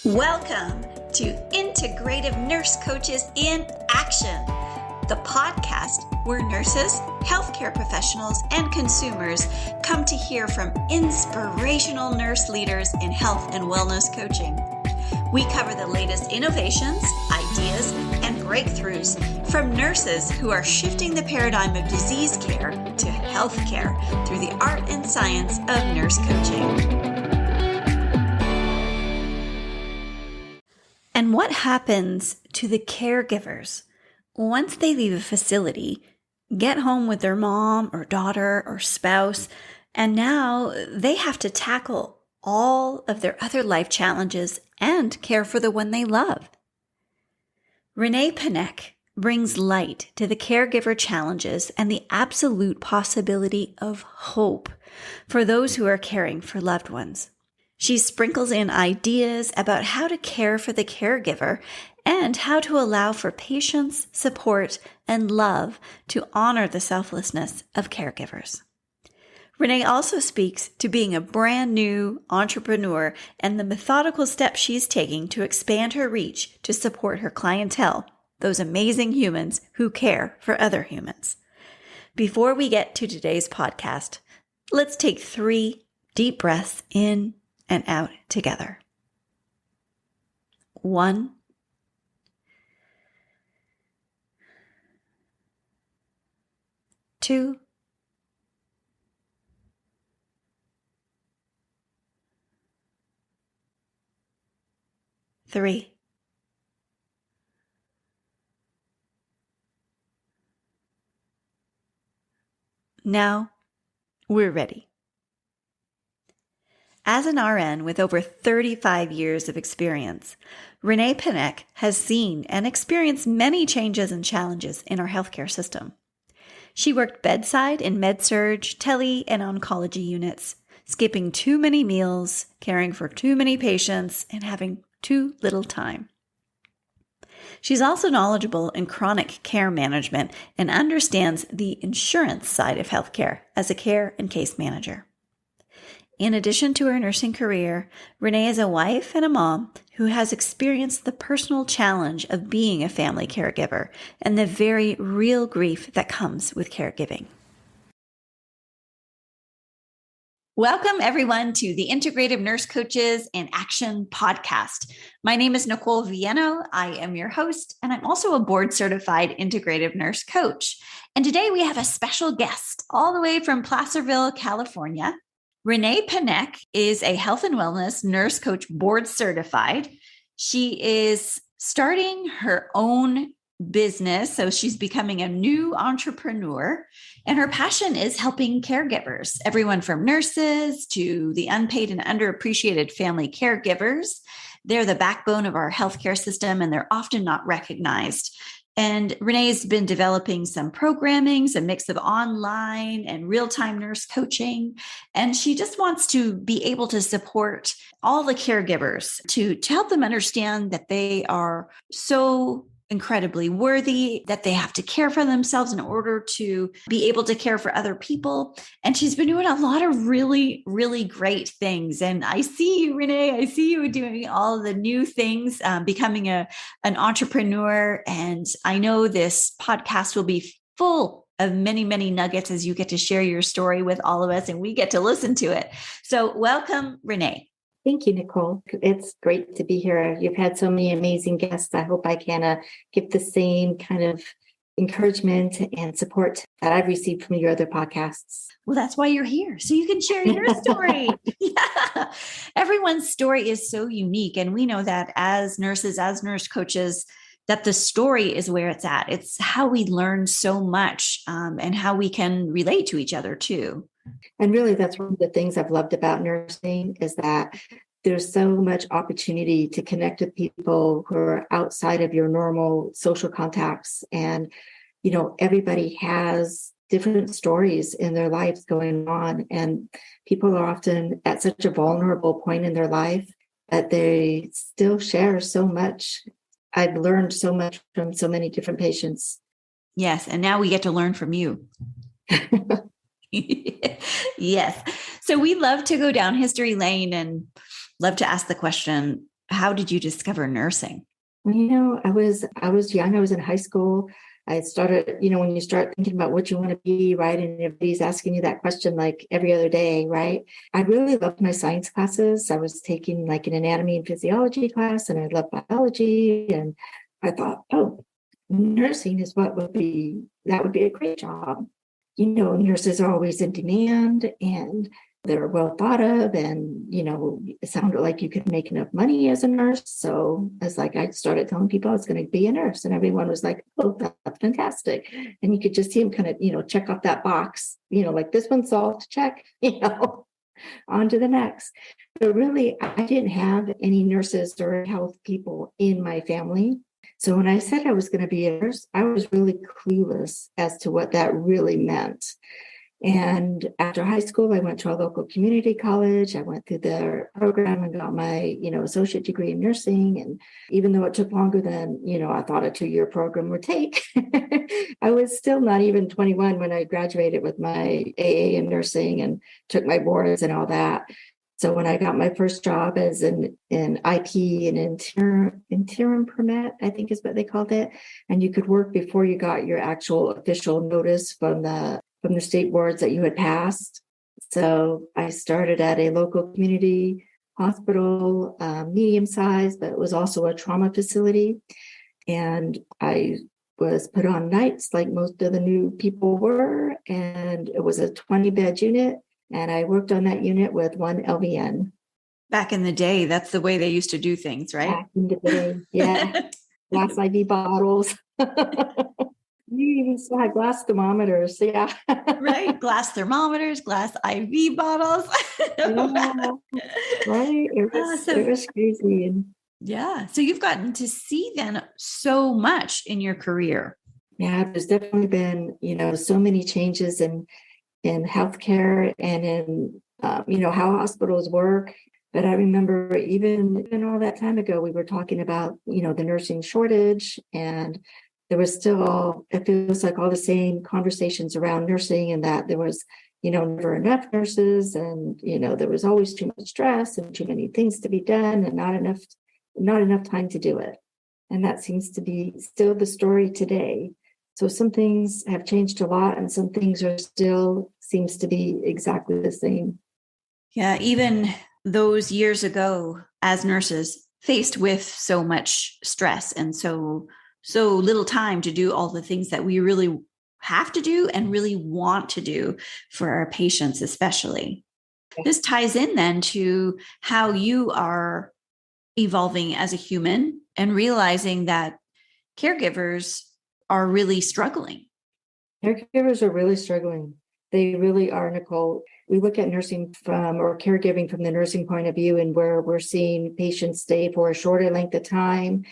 Welcome to Integrative Nurse Coaches in Action, the podcast where nurses, healthcare professionals, and consumers come to hear from inspirational nurse leaders in health and wellness coaching. We cover the latest innovations, ideas, and breakthroughs from nurses who are shifting the paradigm of disease care to healthcare through the art and science of nurse coaching. And what happens to the caregivers once they leave a facility, get home with their mom or daughter or spouse, and now they have to tackle all of their other life challenges and care for the one they love? Renee Panek brings light to the caregiver challenges and the absolute possibility of hope for those who are caring for loved ones. She sprinkles in ideas about how to care for the caregiver and how to allow for patience, support, and love to honor the selflessness of caregivers. Renee also speaks to being a brand new entrepreneur and the methodical steps she's taking to expand her reach to support her clientele, those amazing humans who care for other humans. Before we get to today's podcast, let's take 3 deep breaths in and out together. 1, 2, 3. Now we're ready. As an RN with over 35 years of experience, Renee Panek has seen and experienced many changes and challenges in our healthcare system. She worked bedside in med-surg, tele, and oncology units, skipping too many meals, caring for too many patients, and having too little time. She's also knowledgeable in chronic care management and understands the insurance side of healthcare as a care and case manager. In addition to her nursing career, Renee is a wife and a mom who has experienced the personal challenge of being a family caregiver and the very real grief that comes with caregiving. Welcome, everyone, to the Integrative Nurse Coaches in Action podcast. My name is Nicole Vieno. I am your host, and I'm also a board-certified integrative nurse coach. And today we have a special guest all the way from Placerville, California. Renee Panek is a health and wellness nurse coach board certified. She is starting her own business, so she's becoming a new entrepreneur, and her passion is helping caregivers, everyone from nurses to the unpaid and underappreciated family caregivers. They're the backbone of our healthcare system, and they're often not recognized. And Renee's been developing some programming, some mix of online and real-time nurse coaching. And she just wants to be able to support all the caregivers to help them understand that they are so incredibly worthy, that they have to care for themselves in order to be able to care for other people. And she's been doing a lot of really, really great things. And I see you, Renee, I see you doing all of the new things, becoming an entrepreneur. And I know this podcast will be full of many, many nuggets as you get to share your story with all of us and we get to listen to it. So welcome, Renee. Thank you, Nicole. It's great to be here. You've had so many amazing guests. I hope I can give the same kind of encouragement and support that I've received from your other podcasts. Well, that's why you're here. So you can share your story. Yeah. Everyone's story is so unique. And we know that as nurses, as nurse coaches, that the story is where it's at. It's how we learn so much and how we can relate to each other too. And really, that's one of the things I've loved about nursing is that there's so much opportunity to connect with people who are outside of your normal social contacts. And, everybody has different stories in their lives going on. And people are often at such a vulnerable point in their life that they still share so much. I've learned so much from so many different patients. Yes. And now we get to learn from you. Yes. So we love to go down history lane and love to ask the question, how did you discover nursing? I was young. I was in high school. I started, when you start thinking about what you want to be, right? And everybody's asking you that question like every other day, right? I really loved my science classes. I was taking like an anatomy and physiology class, and I loved biology. And I thought, oh, nursing is that would be a great job. Nurses are always in demand, and they're well thought of, and it sounded like you could make enough money as a nurse. So it's like I started telling people I was going to be a nurse, and everyone was like, oh, that's fantastic. And you could just see them kind of check off that box, like this one's solved, check, on to the next. But really, I didn't have any nurses or health people in my family. So when I said I was going to be a nurse, I was really clueless as to what that really meant. And after high school, I went to a local community college. I went through their program and got my, associate degree in nursing. And even though it took longer than, I thought a 2-year program would take, I was still not even 21 when I graduated with my AA in nursing and took my boards and all that. So when I got my first job as an IP, an interim permit, I think is what they called it, and you could work before you got your actual official notice from the state boards that you had passed. So I started at a local community hospital, medium size, but it was also a trauma facility. And I was put on nights like most of the new people were, and it was a 20-bed unit. And I worked on that unit with one LVN. Back in the day, that's the way they used to do things, right? Back in the day, yeah. Glass IV bottles. You even still had glass thermometers, yeah. Right? Glass thermometers, glass IV bottles. Yeah, right. It was crazy. And yeah. So you've gotten to see then so much in your career. yeah, there's definitely been, so many changes in healthcare and in, how hospitals work. But I remember even all that time ago, we were talking about, the nursing shortage, and there was still, it feels like all the same conversations around nursing, and that there was, never enough nurses, and, there was always too much stress and too many things to be done and not enough time to do it. And that seems to be still the story today. So some things have changed a lot, and some things are still seems to be exactly the same. Yeah, even those years ago as nurses faced with so much stress and so little time to do all the things that we really have to do and really want to do for our patients, especially. This ties in then to how you are evolving as a human and realizing that caregivers are really struggling. Caregivers are really struggling. They really are, Nicole. We look at nursing or caregiving from the nursing point of view, and where we're seeing patients stay for a shorter length of time.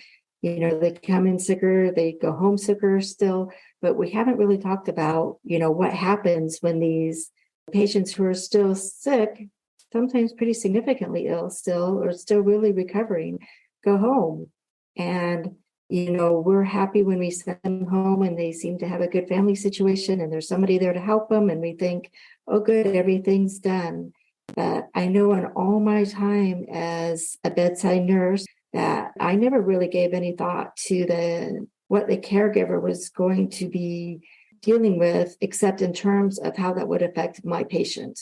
They come in sicker, they go home sicker still, but we haven't really talked about, what happens when these patients who are still sick, sometimes pretty significantly ill still, or still really recovering, go home. And we're happy when we send them home and they seem to have a good family situation and there's somebody there to help them. And we think, oh, good, everything's done. But I know in all my time as a bedside nurse that I never really gave any thought to what the caregiver was going to be dealing with, except in terms of how that would affect my patient.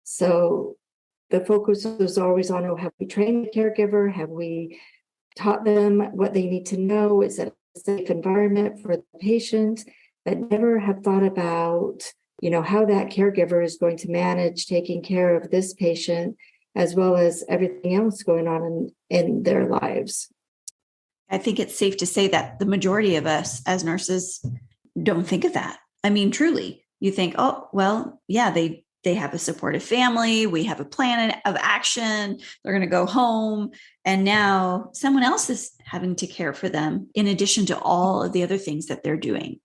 So the focus was always on, have we trained the caregiver? Have we taught them what they need to know? Is it a safe environment for the patient? But never have thought about, how that caregiver is going to manage taking care of this patient, as well as everything else going on in their lives. I think it's safe to say that the majority of us as nurses don't think of that. I mean, truly, you think, oh, well, yeah, they have a supportive family. We have a plan of action. They're going to go home. And now someone else is having to care for them in addition to all of the other things that they're doing.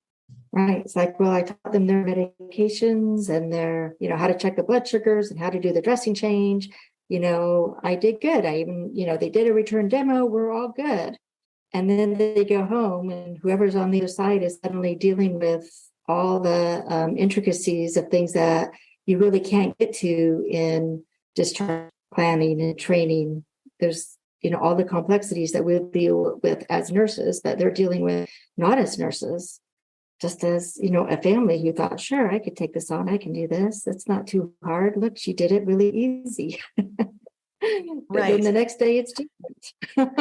Right. It's like, well, I taught them their medications and their, how to check the blood sugars and how to do the dressing change. I did good. I even, they did a return demo. We're all good. And then they go home and whoever's on the other side is suddenly dealing with all the intricacies of things that you really can't get to in discharge planning and training. There's all the complexities that we deal with as nurses, that they're dealing with not as nurses, just as, a family who thought, sure, I could take this on. I can do this. It's not too hard. Look, she did it really easy. But then Right. the next day it's different.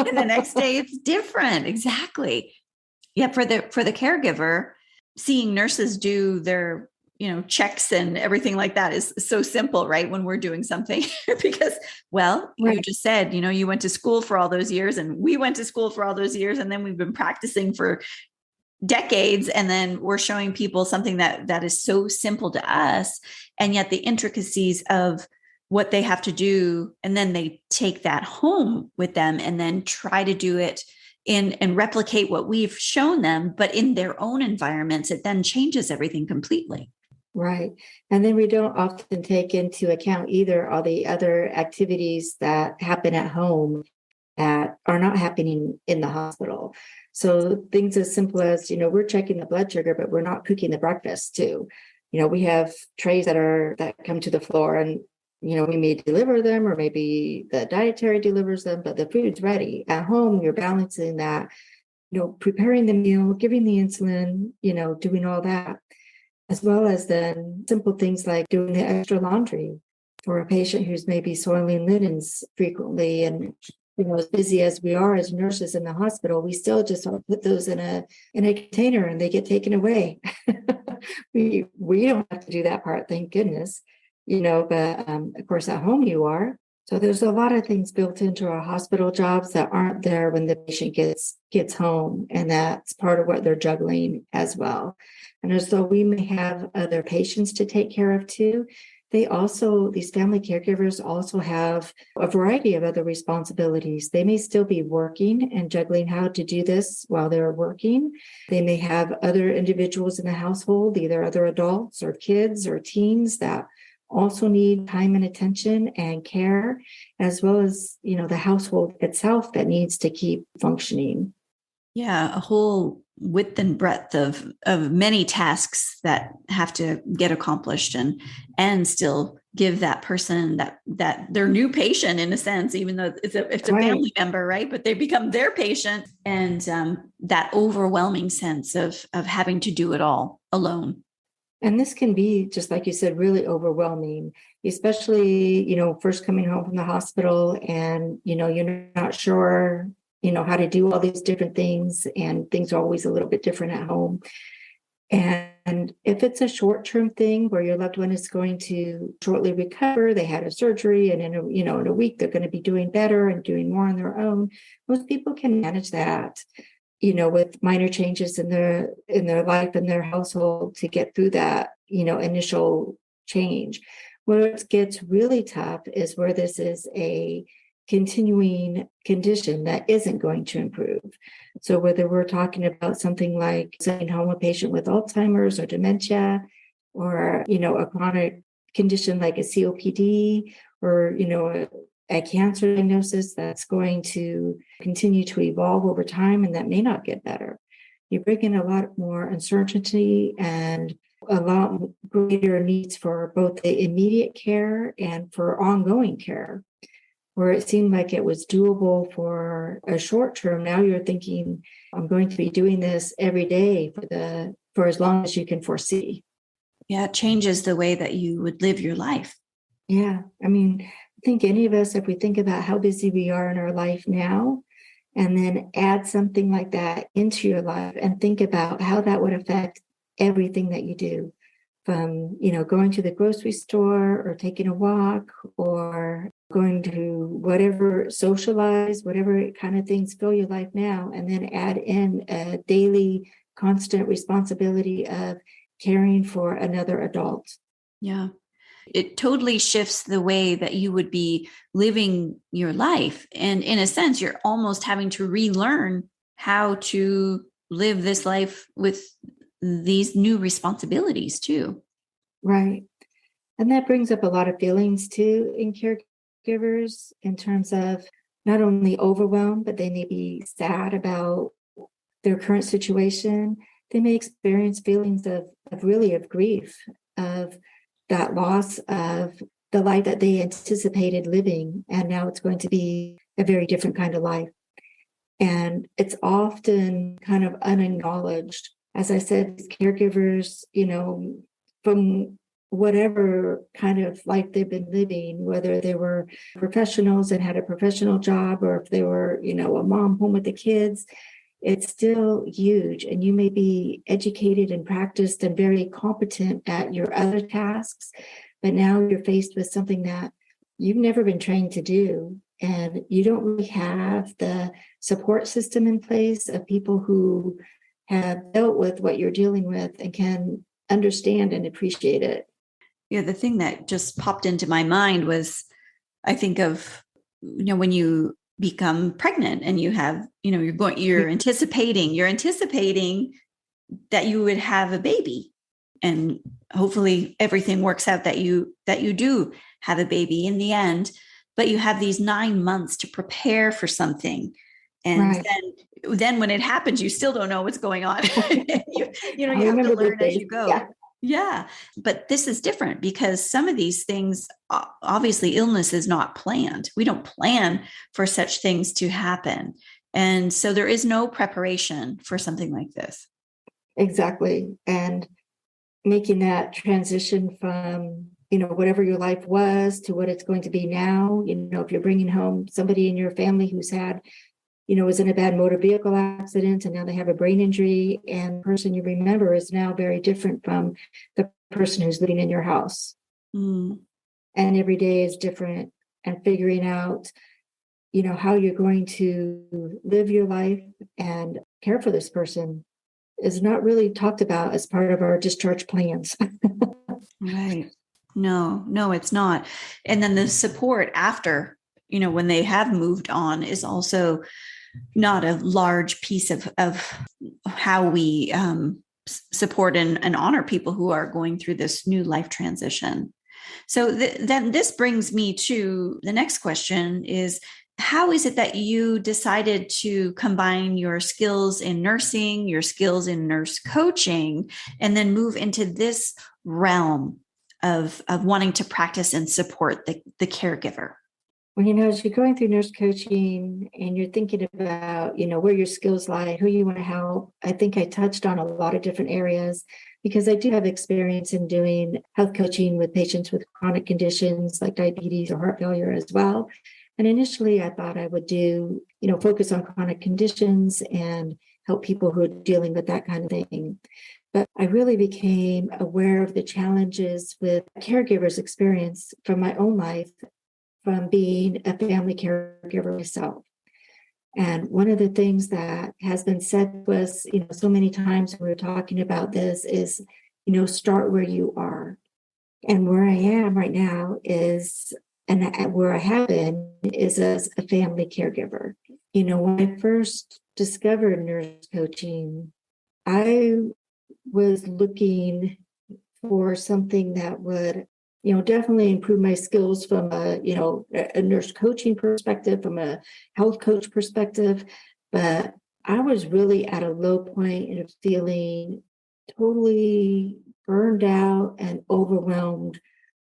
And the next day it's different. Exactly. Yeah. For the caregiver, seeing nurses do their, checks and everything like that is so simple, right? When we're doing something, because, well, Right. you just said, you went to school for all those years and we went to school for all those years. And then we've been practicing for decades. And then we're showing people something that is so simple to us. And yet the intricacies of what they have to do. And then they take that home with them and then try to do it and replicate what we've shown them, but in their own environments, it then changes everything completely. Right. And then we don't often take into account either all the other activities that happen at home that are not happening in the hospital. So things as simple as, we're checking the blood sugar, but we're not cooking the breakfast too. We have trays that come to the floor and, we may deliver them or maybe the dietary delivers them, but the food's ready. At home, you're balancing that, preparing the meal, giving the insulin, doing all that, as well as then simple things like doing the extra laundry for a patient who's maybe soiling linens frequently. And as busy as we are as nurses in the hospital, we still just put those in a container and they get taken away. we don't have to do that part, thank goodness. But of course at home you are. So there's a lot of things built into our hospital jobs that aren't there when the patient gets home, and that's part of what they're juggling as well. And as though we may have other patients to take care of too, these family caregivers also have a variety of other responsibilities. They may still be working and juggling how to do this while they're working. They may have other individuals in the household, either other adults or kids or teens that also need time and attention and care, as well as, the household itself that needs to keep functioning. Yeah, a whole width and breadth of many tasks that have to get accomplished and still give that person that their new patient, in a sense, even though it's a Right. family member, right? But they become their patient, and that overwhelming sense of having to do it all alone. And this can be, just like you said, really overwhelming, especially, first coming home from the hospital and, you're not sure, how to do all these different things, and things are always a little bit different at home. And if it's a short-term thing where your loved one is going to shortly recover, they had a surgery, and in a week they're going to be doing better and doing more on their own, most people can manage that, with minor changes in their life and their household to get through that, initial change. Where it gets really tough is where this is a continuing condition that isn't going to improve. So whether we're talking about something like sending home a patient with Alzheimer's or dementia, or, a chronic condition like a COPD, or, a cancer diagnosis that's going to continue to evolve over time and that may not get better. You bring in a lot more uncertainty and a lot greater needs for both the immediate care and for ongoing care. Where it seemed like it was doable for a short term, now you're thinking, I'm going to be doing this every day for as long as you can foresee. Yeah, it changes the way that you would live your life. Yeah. I think any of us, if we think about how busy we are in our life now, and then add something like that into your life and think about how that would affect everything that you do, from, going to the grocery store or taking a walk or going to whatever, socialize, whatever kind of things fill your life now, and then add in a daily constant responsibility of caring for another adult. Yeah. It totally shifts the way that you would be living your life. And in a sense, you're almost having to relearn how to live this life with these new responsibilities too. Right. And that brings up a lot of feelings too in caregivers, in terms of not only overwhelmed, but they may be sad about their current situation. They may experience feelings of grief, of that loss of the life that they anticipated living, and now it's going to be a very different kind of life. And it's often kind of unacknowledged. As I said, these caregivers, from whatever kind of life they've been living, whether they were professionals and had a professional job, or if they were, a mom home with the kids, it's still huge. And you may be educated and practiced and very competent at your other tasks, but now you're faced with something that you've never been trained to do. And you don't really have the support system in place of people who have dealt with what you're dealing with and can understand and appreciate it. Yeah, the thing that just popped into my mind was, I think of, when you become pregnant and you have, you're anticipating that you would have a baby, and hopefully everything works out that you do have a baby in the end, but you have these 9 months to prepare for something. And Right. then when it happens, you still don't know what's going on. you have to learn as you go. Yeah. Yeah. But this is different because some of these things, obviously illness is not planned. We don't plan for such things to happen. And so there is no preparation for something like this. Exactly. And making that transition from, whatever your life was to what it's going to be now, if you're bringing home somebody in your family who's had, was in a bad motor vehicle accident and now they have a brain injury, and the person you remember is now very different from the person who's living in your house. Mm. And every day is different, and figuring out, how you're going to live your life and care for this person is not really talked about as part of our discharge plans. Right. No, it's not. And then the support after, when they have moved on is also not a large piece of how we support and honor people who are going through this new life transition. So then this brings me to the next question is, how is it that you decided to combine your skills in nursing, your skills in nurse coaching, and then move into this realm of wanting to practice and support the caregiver? Well, as you're going through nurse coaching and you're thinking about, where your skills lie, who you want to help, I think I touched on a lot of different areas because I do have experience in doing health coaching with patients with chronic conditions like diabetes or heart failure as well. And initially I thought I would do, focus on chronic conditions and help people who are dealing with that kind of thing. But I really became aware of the challenges with caregivers' experience from my own life, from being a family caregiver myself. And one of the things that has been said to us, so many times when we're talking about this is, start where you are. And where I am right now is, and where I have been is as a family caregiver. When I first discovered nurse coaching, I was looking for something that would definitely improve my skills from a nurse coaching perspective, from a health coach perspective. But I was really at a low point of feeling totally burned out and overwhelmed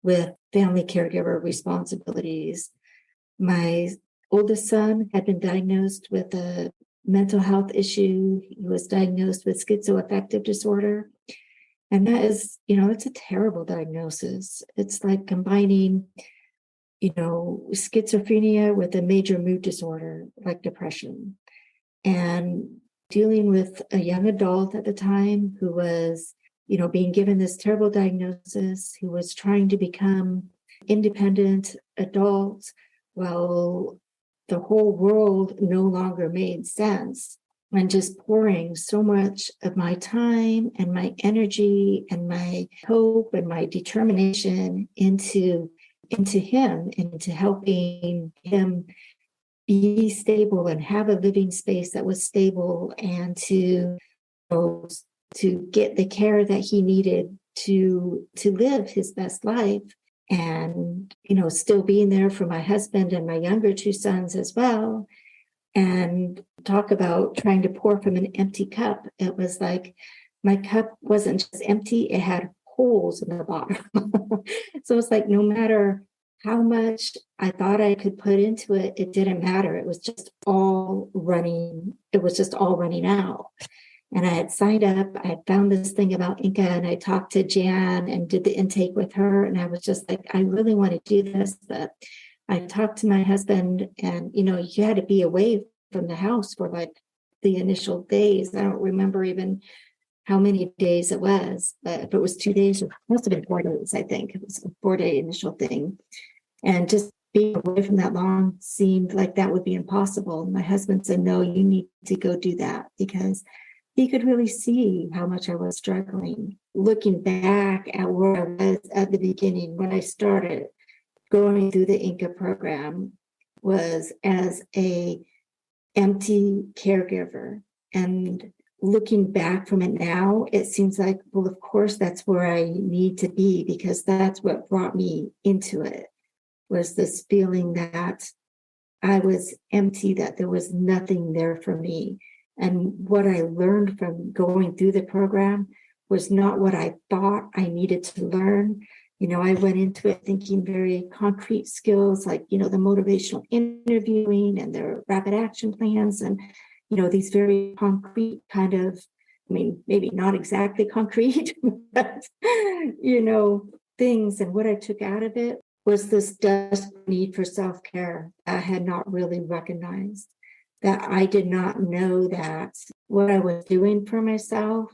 with family caregiver responsibilities. My oldest son had been diagnosed with a mental health issue. He was diagnosed with schizoaffective disorder. And that is, it's a terrible diagnosis. It's like combining, schizophrenia with a major mood disorder like depression. And dealing with a young adult at the time who was, being given this terrible diagnosis, who was trying to become independent adult while the whole world no longer made sense. And just pouring so much of my time and my energy and my hope and my determination into him and into helping him be stable and have a living space that was stable, and to get the care that he needed to live his best life, and still being there for my husband and my younger two sons as well. And talk about trying to pour from an empty cup. It was like my cup wasn't just empty, it had holes in the bottom. So it's like no matter how much I thought I could put into it, it didn't matter. It was just all running. It was just all running out. And I had signed up. I had found this thing about Inca, and I talked to Jan and did the intake with her. And I was just like, I really want to do this. But I talked to my husband, and, you had to be away from the house for like the initial days. I don't remember even how many days it was, but if it was 2 days, it must have been 4 days, I think. It was a 4-day initial thing. And just being away from that long seemed like that would be impossible. My husband said, no, you need to go do that, because he could really see how much I was struggling. Looking back at where I was at the beginning, when I started going through the Inca program, was as a empty caregiver. And looking back from it now, it seems like, well, of course, that's where I need to be, because that's what brought me into it, was this feeling that I was empty, that there was nothing there for me. And what I learned from going through the program was not what I thought I needed to learn. I went into it thinking very concrete skills, like, the motivational interviewing and their rapid action plans, and these very concrete kind of, maybe not exactly concrete, but, things. And what I took out of it was this desperate need for self-care I had not really recognized, that I did not know that what I was doing for myself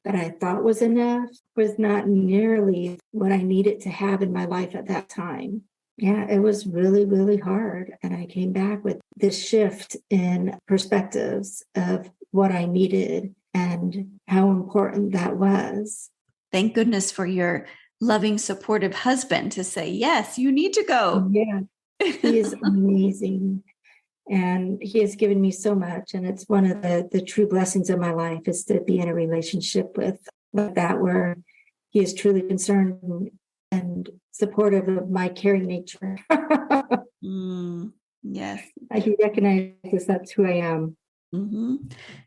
that I thought was enough was not nearly what I needed to have in my life at that time. Yeah, it was really, really hard. And I came back with this shift in perspectives of what I needed and how important that was. Thank goodness for your loving, supportive husband to say, yes, you need to go. Yeah, he is amazing. And he has given me so much. And it's one of the true blessings of my life, is to be in a relationship with that, where he is truly concerned and supportive of my caring nature. Yes. He recognizes that's who I am. Mm-hmm.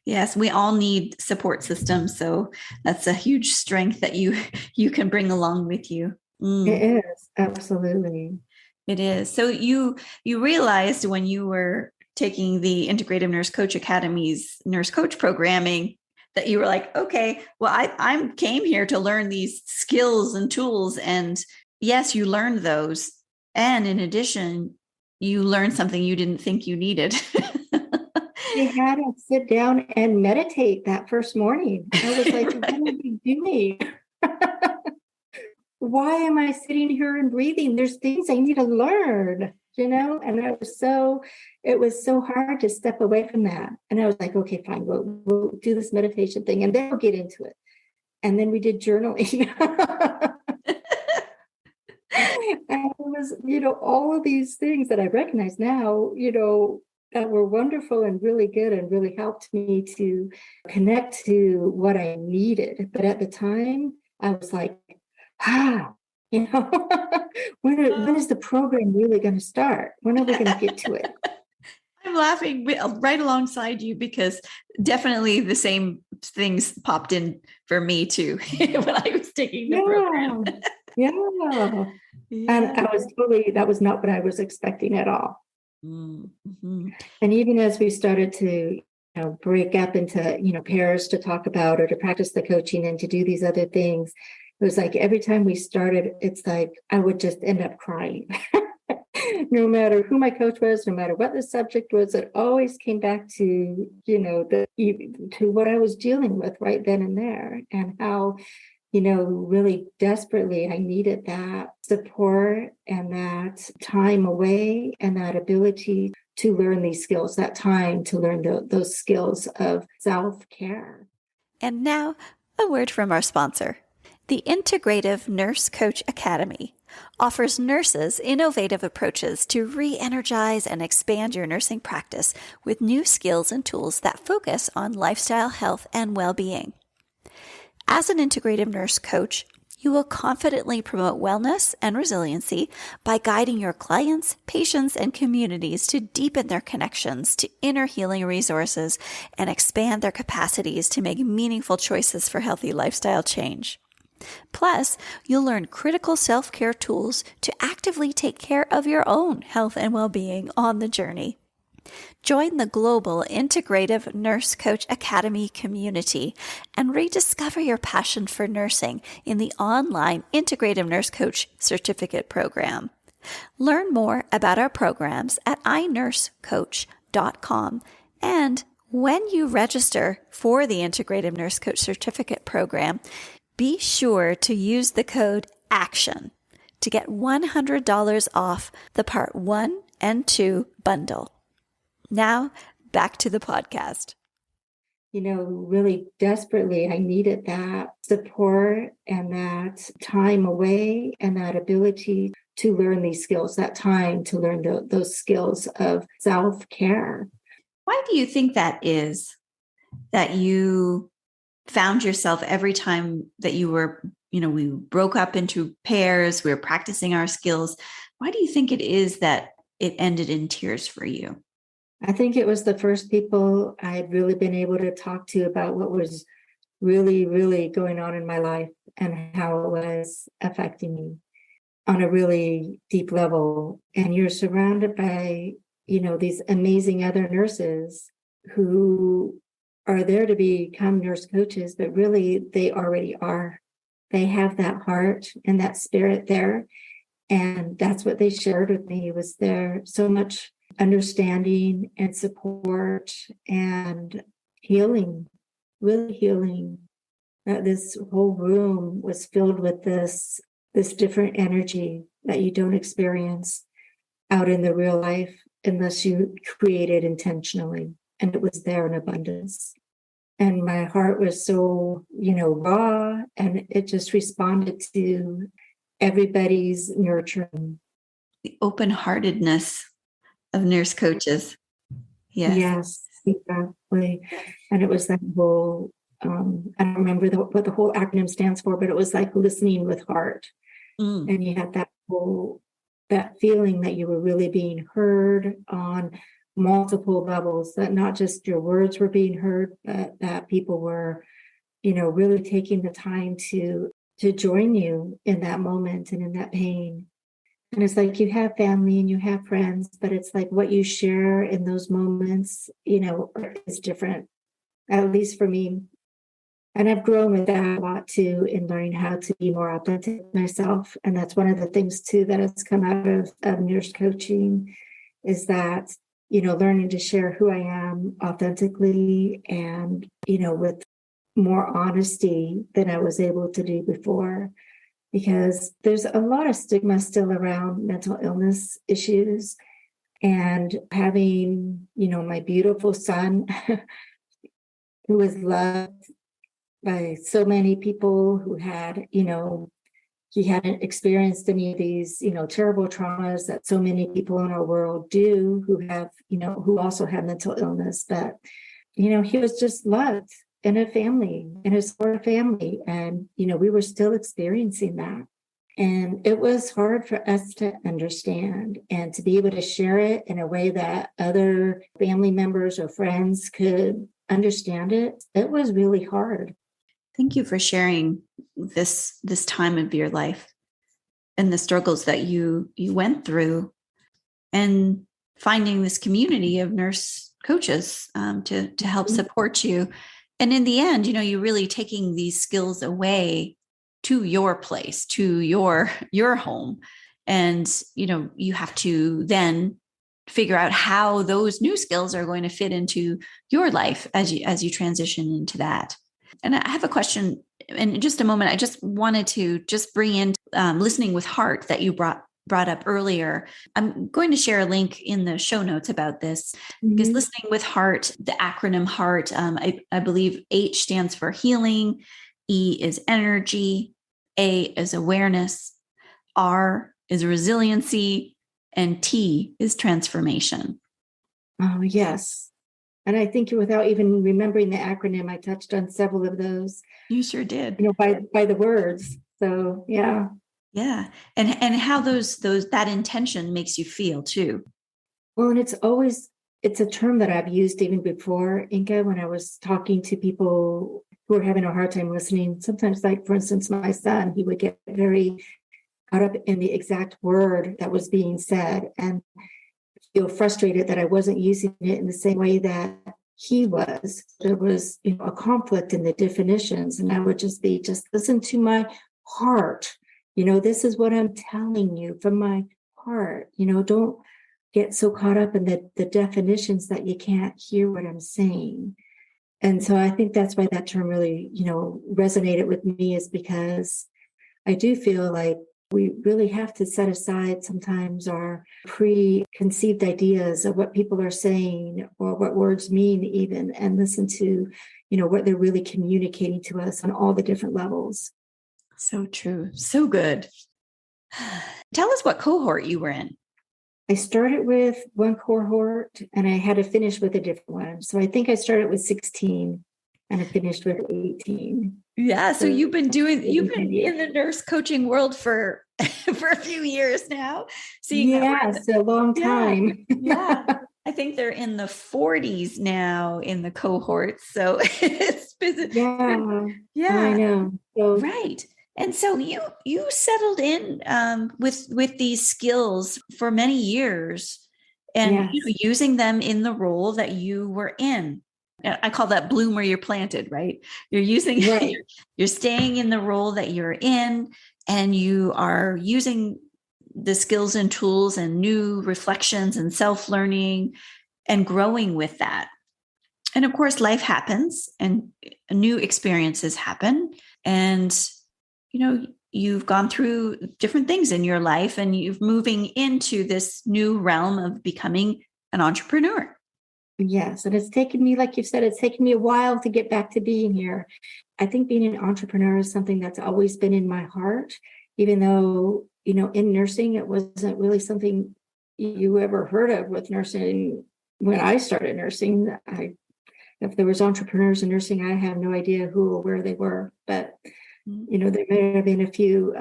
Yes, we all need support systems. So that's a huge strength that you can bring along with you. It is, absolutely. It is. So you realized when you were taking the Integrative Nurse Coach Academy's nurse coach programming that you were like, okay, well, I came here to learn these skills and tools. And yes, you learned those. And in addition, you learned something you didn't think you needed. I had to sit down and meditate that first morning. I was like, right. What am I doing? Why am I sitting here and breathing? There's things I need to learn, and it was so hard to step away from that. And I was like, okay, fine, we'll do this meditation thing, and then we'll get into it. And then we did journaling. And it was, all of these things that I recognize now, that were wonderful and really good and really helped me to connect to what I needed. But at the time, I was like, when is the program really going to start? When are we going to get to it? I'm laughing right alongside you, because definitely the same things popped in for me too when I was taking the program. Yeah. And that was not what I was expecting at all. Mm-hmm. And even as we started to break up into pairs to talk about, or to practice the coaching and to do these other things, it was like every time we started, it's like I would just end up crying. No matter who my coach was, no matter what the subject was, it always came back to to what I was dealing with right then and there, and how really desperately I needed that support and that time away and that ability to learn these skills, that time to learn those skills of self-care. And now, a word from our sponsor. The Integrative Nurse Coach Academy offers nurses innovative approaches to re-energize and expand your nursing practice with new skills and tools that focus on lifestyle health and well-being. As an integrative nurse coach, you will confidently promote wellness and resiliency by guiding your clients, patients, and communities to deepen their connections to inner healing resources and expand their capacities to make meaningful choices for healthy lifestyle change. Plus, you'll learn critical self-care tools to actively take care of your own health and well-being on the journey. Join the global Integrative Nurse Coach Academy community and rediscover your passion for nursing in the online Integrative Nurse Coach Certificate Program. Learn more about our programs at inursecoach.com. And when you register for the Integrative Nurse Coach Certificate Program, be sure to use the code ACTION to get $100 off the Part 1 and 2 bundle. Now, back to the podcast. Really desperately, I needed that support and that time away and that ability to learn these skills, that time to learn those skills of self-care. Why do you think that is, that you found yourself every time that you were, we broke up into pairs, we were practicing our skills? Why do you think it is that it ended in tears for you? I think it was the first people I'd really been able to talk to about what was really, really going on in my life and how it was affecting me on a really deep level. And you're surrounded by, these amazing other nurses who are there to become nurse coaches, but really they already are. They have that heart and that spirit there. And that's what they shared with me, was there so much understanding and support and healing, really healing. This whole room was filled with this different energy that you don't experience out in the real life unless you create it intentionally. And it was there in abundance. And my heart was so, raw, and it just responded to everybody's nurturing. The open-heartedness of nurse coaches. Yes, exactly. And it was that whole, I don't remember what the whole acronym stands for, but it was like listening with heart. And you had that feeling that you were really being heard on multiple levels, that not just your words were being heard, but that people were, really taking the time to join you in that moment and in that pain. And it's like you have family and you have friends, but it's like what you share in those moments, is different, at least for me. And I've grown with that a lot too, in learning how to be more authentic myself. And that's one of the things too that has come out of nurse coaching, is that, learning to share who I am authentically and, with more honesty than I was able to do before. Because there's a lot of stigma still around mental illness issues. And having, my beautiful son who was loved by so many people, who had, he hadn't experienced any of these, terrible traumas that so many people in our world do, who have, who also have mental illness. But, he was just loved in a family, in his sort of family. And, we were still experiencing that. And it was hard for us to understand and to be able to share it in a way that other family members or friends could understand it. It was really hard. Thank you for sharing this time of your life and the struggles that you went through, and finding this community of nurse coaches to help support you. And in the end, you're really taking these skills away to your place, to your home. And, you have to then figure out how those new skills are going to fit into your life as you transition into that. And I have a question in just a moment. I just wanted to just bring in listening with heart that you brought up earlier. I'm going to share a link in the show notes about this, because listening with heart, the acronym HEART, I believe H stands for healing, E is energy, A is awareness, R is resiliency, and T is transformation. Oh, yes. And I think without even remembering the acronym, I touched on several of those. You sure did. By the words. So, yeah. Yeah. And how that intention makes you feel too. Well, and it's a term that I've used even before, Inga, when I was talking to people who who are having a hard time listening. Sometimes, like, for instance, my son, he would get very caught up in the exact word that was being said and feel frustrated that I wasn't using it in the same way that he was. There was, a conflict in the definitions, and I would just listen to my heart. This is what I'm telling you from my heart. Don't get so caught up in the definitions that you can't hear what I'm saying. And so I think that's why that term really, resonated with me, is because I do feel like we really have to set aside sometimes our preconceived ideas of what people are saying or what words mean even, and listen to, what they're really communicating to us on all the different levels. So true. So good. Tell us what cohort you were in. I started with one cohort and I had to finish with a different one. So I think I started with 16 and I finished with 18. Yeah. So you've been in the nurse coaching world for a few years now. It's a long time. Yeah. I think they're in the 40s now in the cohort. So it's been, I know. So, right. And so you settled in with these skills for many years, and using them in the role that you were in. I call that bloom where you're planted, right? You're you're staying in the role that you're in, and you are using the skills and tools and new reflections and self-learning and growing with that. And of course, life happens and new experiences happen. And you've gone through different things in your life, and you're moving into this new realm of becoming an entrepreneur. Yes. And it's taken me, like you said, it's taken me a while to get back to being here. I think being an entrepreneur is something that's always been in my heart, even though, in nursing, it wasn't really something you ever heard of with nursing. When I started nursing, if there was entrepreneurs in nursing, I have no idea who or where they were, but there may have been a few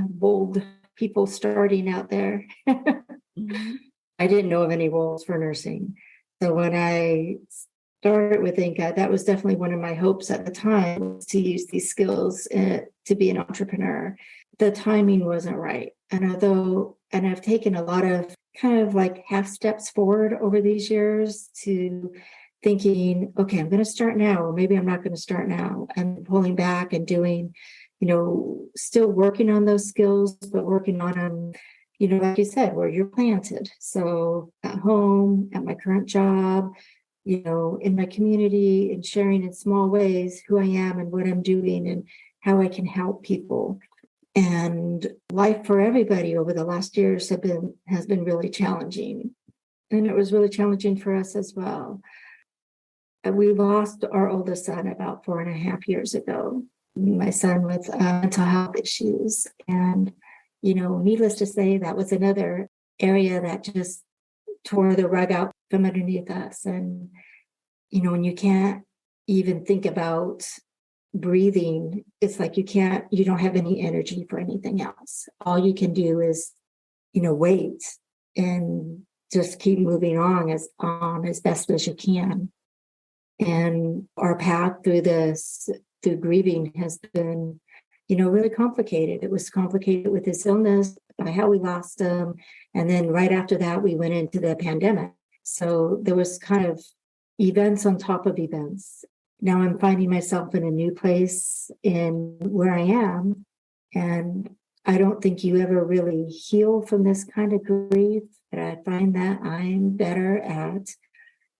bold people starting out there. Mm-hmm. I didn't know of any roles for nursing. So when I started with Inca, that was definitely one of my hopes at the time, was to use these skills to be an entrepreneur. The timing wasn't right. And I've taken a lot of kind of like half steps forward over these years to thinking, okay, I'm going to start now, or maybe I'm not going to start now, and pulling back and doing, still working on those skills, but working on them, like you said, where you're planted. So at home, at my current job, in my community, and sharing in small ways who I am and what I'm doing and how I can help people. And life for everybody over the last years has been really challenging. And it was really challenging for us as well. We lost our oldest son about 4.5 years ago, my son with mental health issues. And, needless to say, that was another area that just tore the rug out from underneath us. And, when you can't even think about breathing, it's like you don't have any energy for anything else. All you can do is, wait and just keep moving on as best as you can. And our path through grieving has been, really complicated. It was complicated with his illness, by how we lost him. And then right after that, we went into the pandemic. So there was kind of events on top of events. Now I'm finding myself in a new place in where I am. And I don't think you ever really heal from this kind of grief, but I find that I'm better at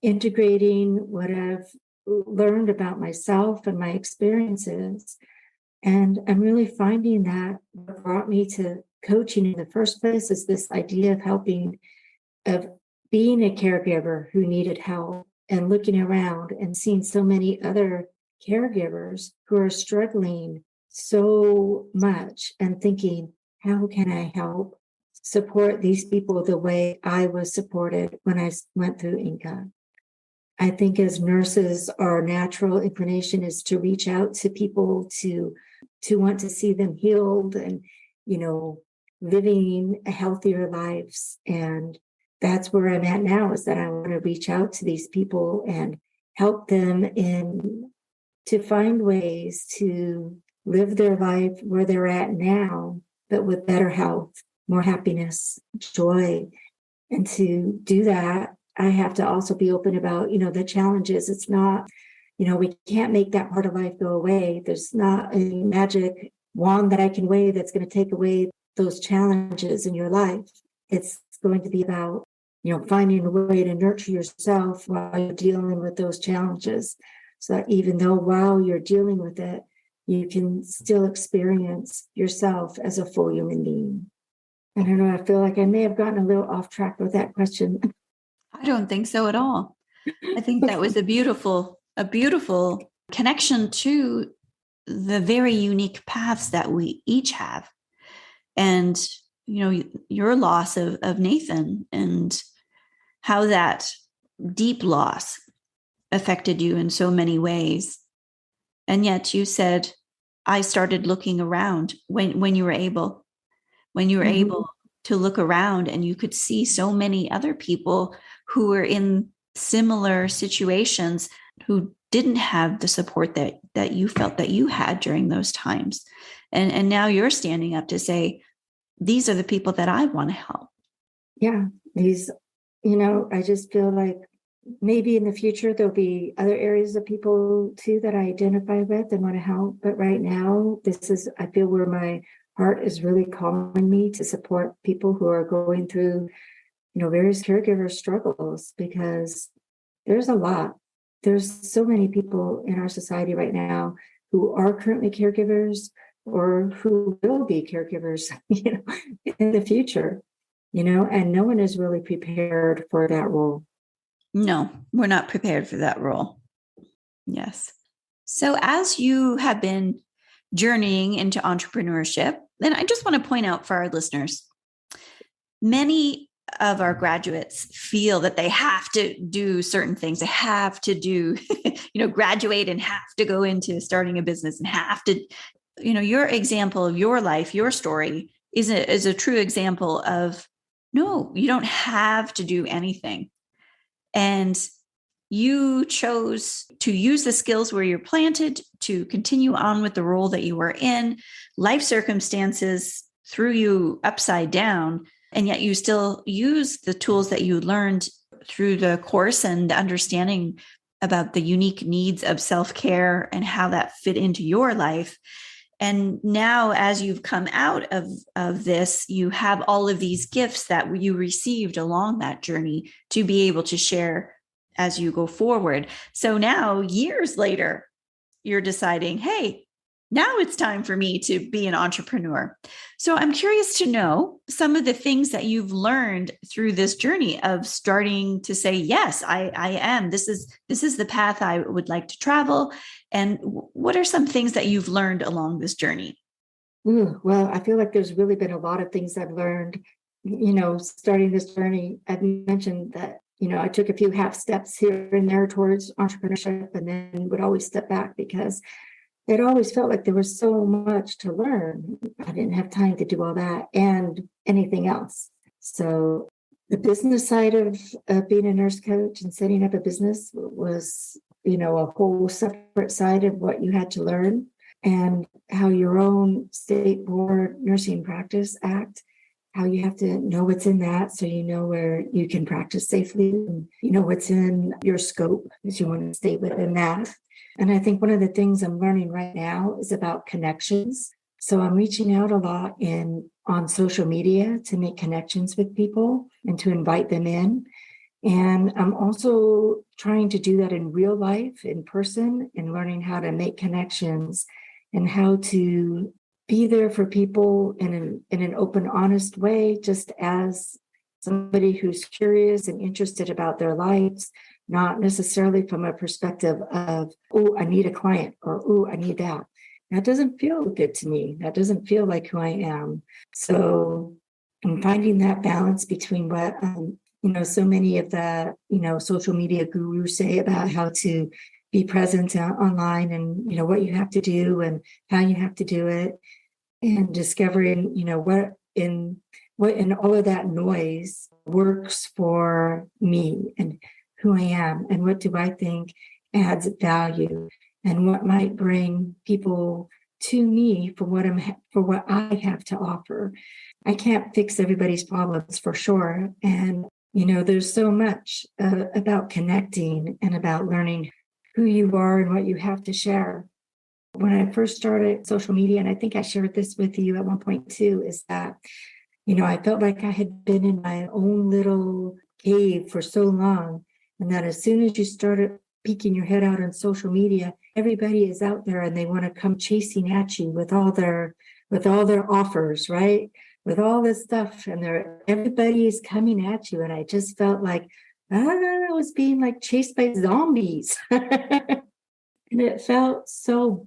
integrating what I've learned about myself and my experiences. And I'm really finding that what brought me to coaching in the first place is this idea of being a caregiver who needed help, and looking around and seeing so many other caregivers who are struggling so much, and thinking, how can I help support these people the way I was supported when I went through Inca? I think as nurses, our natural inclination is to reach out to people to want to see them healed and, living healthier lives. And that's where I'm at now, is that I want to reach out to these people and help them to find ways to live their life where they're at now, but with better health, more happiness, joy. And to do that, I have to also be open about, the challenges. It's not, we can't make that part of life go away. There's not a magic wand that I can wave that's going to take away those challenges in your life. It's going to be about, finding a way to nurture yourself while you're dealing with those challenges. So that even though while you're dealing with it, you can still experience yourself as a full human being. I don't know. I feel like I may have gotten a little off track with that question. I don't think so at all. I think that was a beautiful connection to the very unique paths that we each have. And, your loss of Nathan and how that deep loss affected you in so many ways. And yet you said, I started looking around when you were able to look around, and you could see so many other people who were in similar situations who didn't have the support that you felt that you had during those times. And now you're standing up to say, these are the people that I want to help. Yeah. I just feel like maybe in the future, there'll be other areas of people too that I identify with and want to help. But right now, I feel where my heart is really calling me to support people who are going through, various caregiver struggles, because there's a lot. There's so many people in our society right now who are currently caregivers or who will be caregivers, in the future, and no one is really prepared for that role. No, we're not prepared for that role. Yes. So as you have been journeying into entrepreneurship, then I just want to point out for our listeners, many of our graduates feel that they have to do certain things. They have to do, graduate and have to go into starting a business and have to, your example of your life, your story is a true example of, no, you don't have to do anything. And you chose to use the skills where you're planted to continue on with the role that you were in. Life circumstances threw you upside down, and yet you still use the tools that you learned through the course and understanding about the unique needs of self-care and how that fit into your life. And now, as you've come out of this, you have all of these gifts that you received along that journey to be able to share as you go forward. So now, years later, you're deciding, hey, now it's time for me to be an entrepreneur. So I'm curious to know some of the things that you've learned through this journey of starting to say, yes, I am. This is the path I would like to travel. And what are some things that you've learned along this journey? Well, I feel like there's really been a lot of things I've learned, starting this journey. I've mentioned that, I took a few half steps here and there towards entrepreneurship, and then would always step back because it always felt like there was so much to learn. I didn't have time to do all that and anything else. So the business side of being a nurse coach and setting up a business was, a whole separate side of what you had to learn, and how your own state board nursing practice act, how you have to know what's in that so you know where you can practice safely, and what's in your scope because you want to stay within that. And I think one of the things I'm learning right now is about connections. So I'm reaching out a lot on social media to make connections with people and to invite them in. And I'm also trying to do that in real life, in person, and learning how to make connections and how to be there for people in an open, honest way, just as somebody who's curious and interested about their lives, not necessarily from a perspective of, oh, I need a client, or, oh, I need that. That doesn't feel good to me. That doesn't feel like who I am. So I'm finding that balance between what, so many of the, social media gurus say about how to be present online and, what you have to do and how you have to do it, and discovering, what in all of that noise works for me and who I am and what do I think adds value. and what might bring people to me for what I have to offer. I can't fix everybody's problems for sure. And, there's so much about connecting and about learning who you are and what you have to share. When I first started social media, and I think I shared this with you at one point too, is that, I felt like I had been in my own little cave for so long. And that as soon as you started peeking your head out on social media, everybody is out there and they want to come chasing at you with all their offers, right? With all this stuff, and everybody is coming at you. And I just felt like I was being like chased by zombies. And it felt so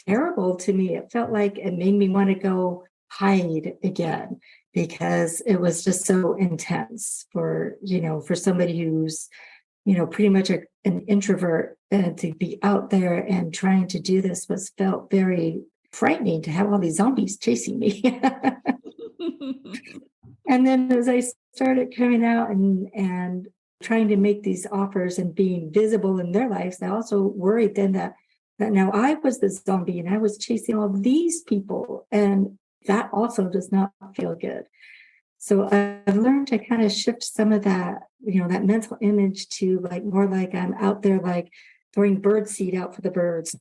terrible to me. It felt like it made me want to go hide again, because it was just so intense for somebody who's pretty much an introvert, and to be out there and trying to do this felt very frightening, to have all these zombies chasing me. And then as I started coming out and trying to make these offers and being visible in their lives, I also worried then that now I was the zombie and I was chasing all these people, and that also does not feel good. So I've learned to kind of shift some of that, that mental image to like more like I'm out there like throwing bird seed out for the birds.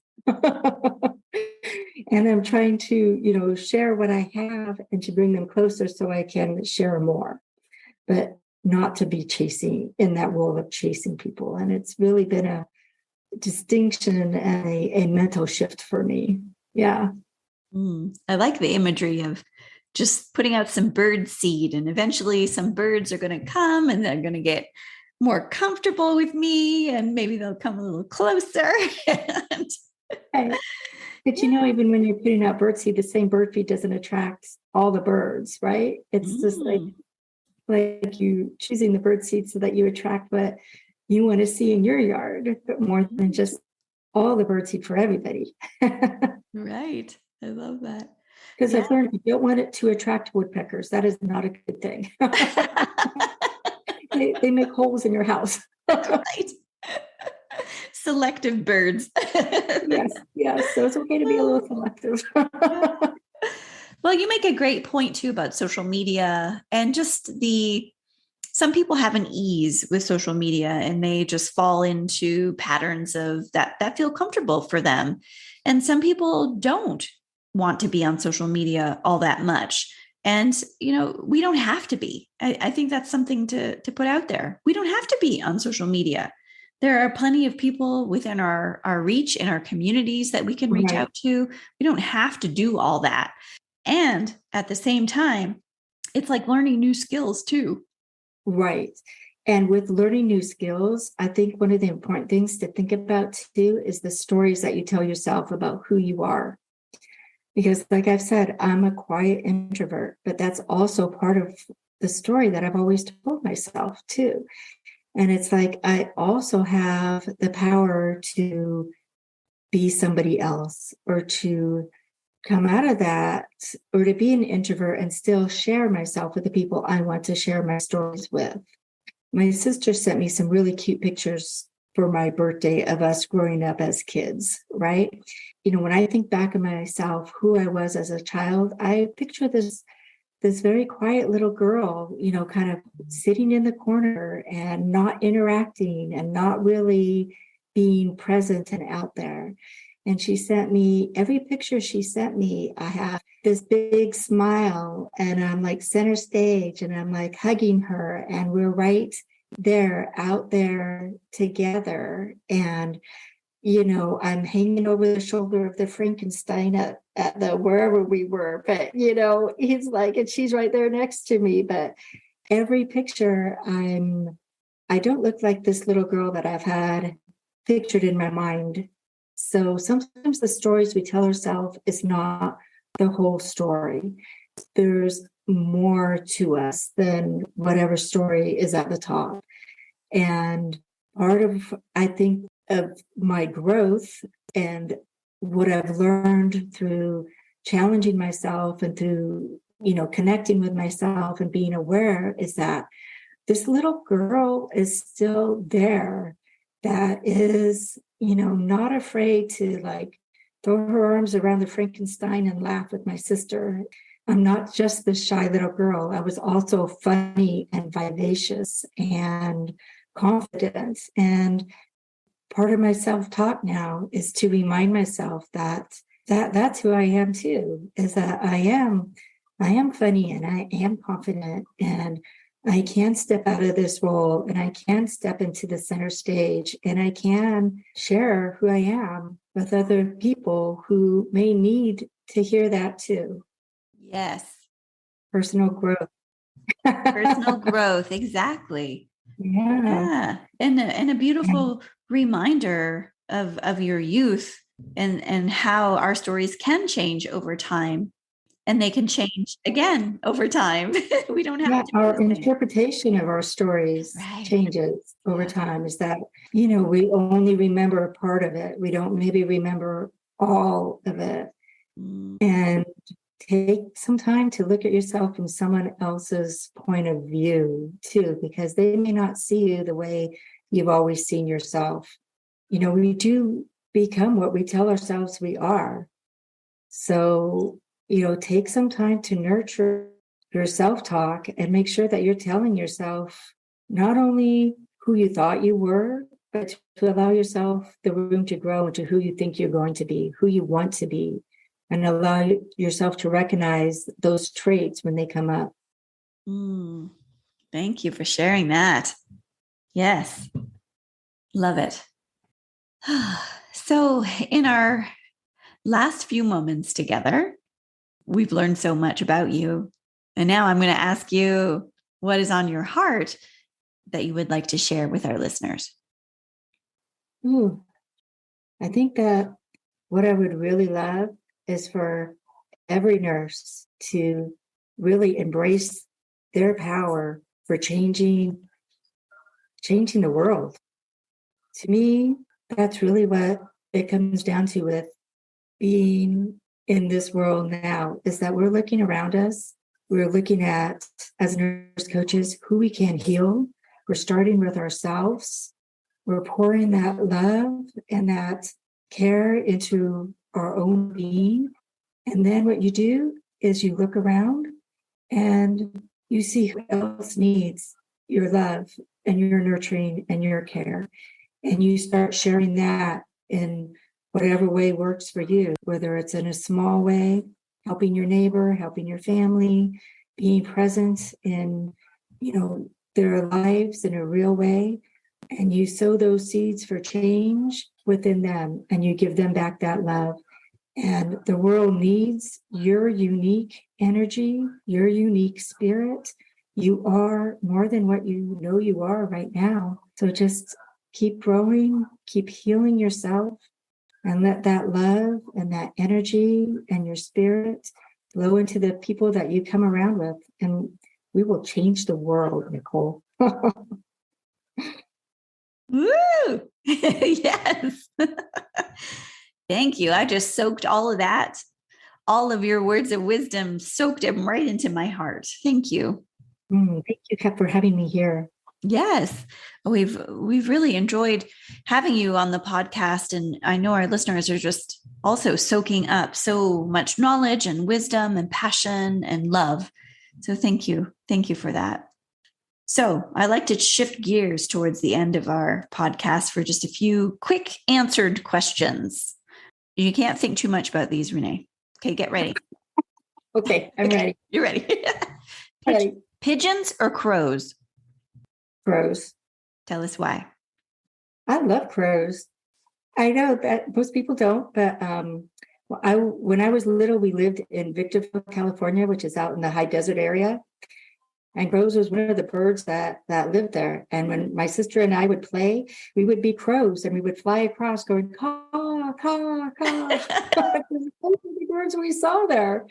And I'm trying to, share what I have and to bring them closer so I can share more, but not to be chasing in that role of chasing people. And it's really been a distinction and a mental shift for me. Yeah. I like the imagery of just putting out some bird seed, and eventually some birds are going to come and they're going to get more comfortable with me, and maybe they'll come a little closer. Right. But even when you're putting out bird seed, the same bird feed doesn't attract all the birds, right? It's just like you choosing the bird seed so that you attract what you want to see in your yard, but more than just all the bird seed for everybody. Right. I love that. Because I've learned you don't want it to attract woodpeckers. That is not a good thing. They make holes in your house. Right. Selective birds. Yes. So it's okay to be a little selective. Well, you make a great point too about social media, and just some people have an ease with social media and they just fall into patterns of that feel comfortable for them. And some people don't want to be on social media all that much. And, we don't have to be. I think that's something to put out there. We don't have to be on social media. There are plenty of people within our reach in our communities that we can reach out to. We don't have to do all that. And at the same time, it's like learning new skills too. Right. And with learning new skills, I think one of the important things to think about too is the stories that you tell yourself about who you are. Because like I've said, I'm a quiet introvert, but that's also part of the story that I've always told myself too. And it's like, I also have the power to be somebody else, or to come out of that, or to be an introvert and still share myself with the people I want to share my stories with. My sister sent me some really cute pictures for my birthday of us growing up as kids, right? When I think back of myself, who I was as a child, I picture this very quiet little girl, kind of sitting in the corner and not interacting and not really being present and out there. And she sent me, every picture she sent me, I have this big smile and I'm like center stage and I'm like hugging her and we're right there, out there together. And, I'm hanging over the shoulder of the Frankenstein at the wherever we were, but, he's like, and she's right there next to me. But every picture, I don't look like this little girl that I've had pictured in my mind. So sometimes the stories we tell ourselves is not the whole story. There's more to us than whatever story is at the top. And part of, I think, of my growth and what I've learned through challenging myself and through, connecting with myself and being aware is that this little girl is still there, that is, not afraid to like throw her arms around the Frankenstein and laugh with my sister. I'm not just the shy little girl. I was also funny and vivacious and confident. And part of my self-talk now is to remind myself that's who I am too, is that I am funny and I am confident and I can step out of this role and I can step into the center stage and I can share who I am with other people who may need to hear that too. Yes. Personal growth. Personal growth. Exactly. Yeah. And a beautiful reminder of your youth and how our stories can change over time. And they can change again over time. We don't have to. Our interpretation of our stories changes over time. Is that, we only remember a part of it. We don't maybe remember all of it. And take some time to look at yourself from someone else's point of view too, because they may not see you the way you've always seen yourself. We do become what we tell ourselves we are. So, take some time to nurture your self-talk and make sure that you're telling yourself not only who you thought you were, but to allow yourself the room to grow into who you think you're going to be, who you want to be, and allow yourself to recognize those traits when they come up. Thank you for sharing that. Yes. Love it. So in our last few moments together, we've learned so much about you. And now I'm going to ask you what is on your heart that you would like to share with our listeners. I think that what I would really love is for every nurse to really embrace their power for changing the world. To me, that's really what it comes down to with being in this world now, is that we're looking around us. We're looking at, as nurse coaches, who we can heal. We're starting with ourselves. We're pouring that love and that care into our own being. And then what you do is you look around and you see who else needs your love and your nurturing and your care. And you start sharing that in whatever way works for you, whether it's in a small way, helping your neighbor, helping your family, being present in, their lives in a real way. And you sow those seeds for change within them and you give them back that love. And the world needs your unique energy, your unique spirit. You are more than what you know you are right now. So just keep growing, keep healing yourself, and let that love and that energy and your spirit flow into the people that you come around with. And we will change the world, Nicole. Woo! Yes. Thank you. I just soaked all of that. All of your words of wisdom, soaked them right into my heart. Thank you. Thank you, Kat, for having me here. Yes, we've really enjoyed having you on the podcast. And I know our listeners are just also soaking up so much knowledge and wisdom and passion and love. So thank you. Thank you for that. So I like to shift gears towards the end of our podcast for just a few quick answered questions. You can't think too much about these, Renee. Okay, get ready. Okay, I'm ready. You're ready. Ready. Pigeons or crows? Crows. Tell us why. I love crows. I know that most people don't, but when I was little, we lived in Victorville, California, which is out in the high desert area. And crows was one of the birds that lived there. And when my sister and I would play, we would be crows and we would fly across going, caw, caw, caw. Those are the birds we saw there.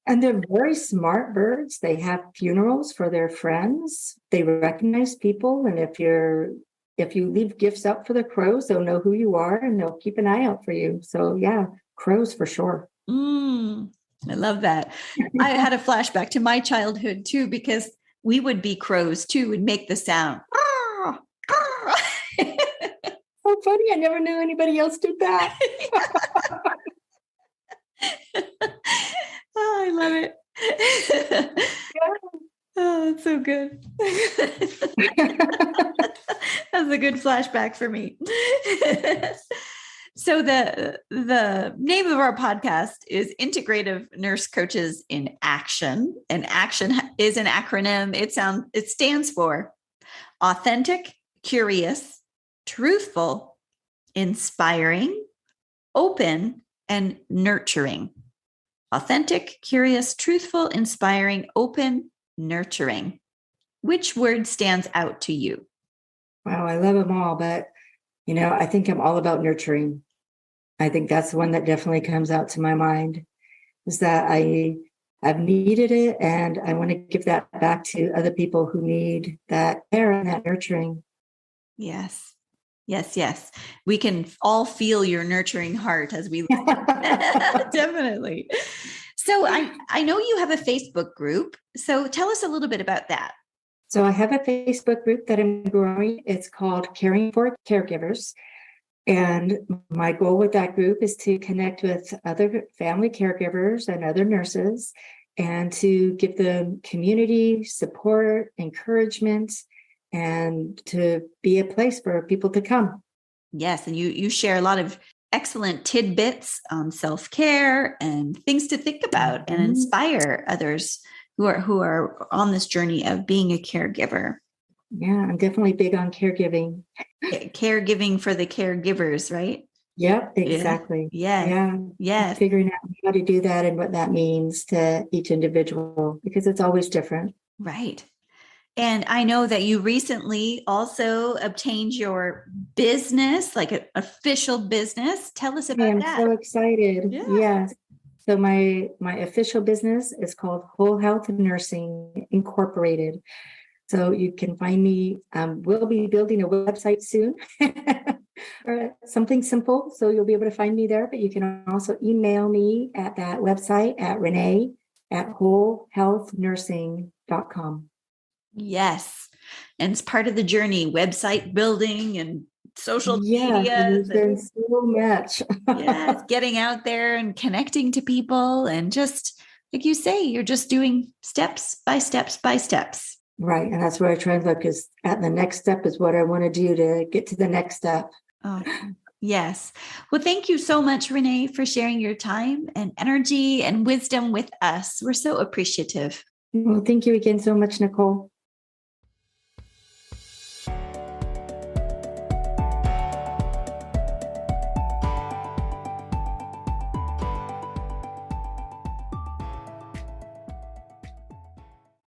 And they're very smart birds. They have funerals for their friends. They recognize people. And if you leave gifts up for the crows, they'll know who you are and they'll keep an eye out for you. So yeah, crows for sure. I love that. I had a flashback to my childhood too, because we would be crows too and make the sound. so funny. I never knew anybody else did that. Oh, I love it. Yeah. Oh, that's so good. That's a good flashback for me. So the name of our podcast is Integrative Nurse Coaches in Action. And action is an acronym. It stands for authentic, curious, truthful, inspiring, open, and nurturing. Authentic, curious, truthful, inspiring, open, nurturing. Which word stands out to you? Wow, I love them all, but I think I'm all about nurturing. I think that's the one that definitely comes out to my mind, is that I've needed it, and I want to give that back to other people who need that care and that nurturing. Yes. Yes, yes. We can all feel your nurturing heart as we definitely. So I know you have a Facebook group. So tell us a little bit about that. So I have a Facebook group that I'm growing. It's called Caring for Caregivers. And my goal with that group is to connect with other family caregivers and other nurses and to give them community support, encouragement, and to be a place for people to come. Yes. And you share a lot of excellent tidbits on self-care and things to think about and inspire others who are on this journey of being a caregiver. Yeah, I'm definitely big on caregiving. Caregiving for the caregivers, right? Yep, exactly. Yeah. Yeah. Yes. Figuring out how to do that and what that means to each individual, because it's always different. Right. And I know that you recently also obtained your business, like an official business. Tell us about that. I'm so excited. Yeah. Yes. So my official business is called Whole Health Nursing Incorporated. So you can find me. We'll be building a website soon, or something simple. So you'll be able to find me there. But you can also email me at that website at renee@wholehealthnursing.com. Yes. And it's part of the journey, website building and social media. There's been so much. Yes, getting out there and connecting to people, and just like you say, you're just doing steps by steps by steps. Right. And that's where I try and look, is at the next step is what I want to do to get to the next step. Oh, yes. Well, thank you so much, Renee, for sharing your time and energy and wisdom with us. We're so appreciative. Well, thank you again so much, Nicole.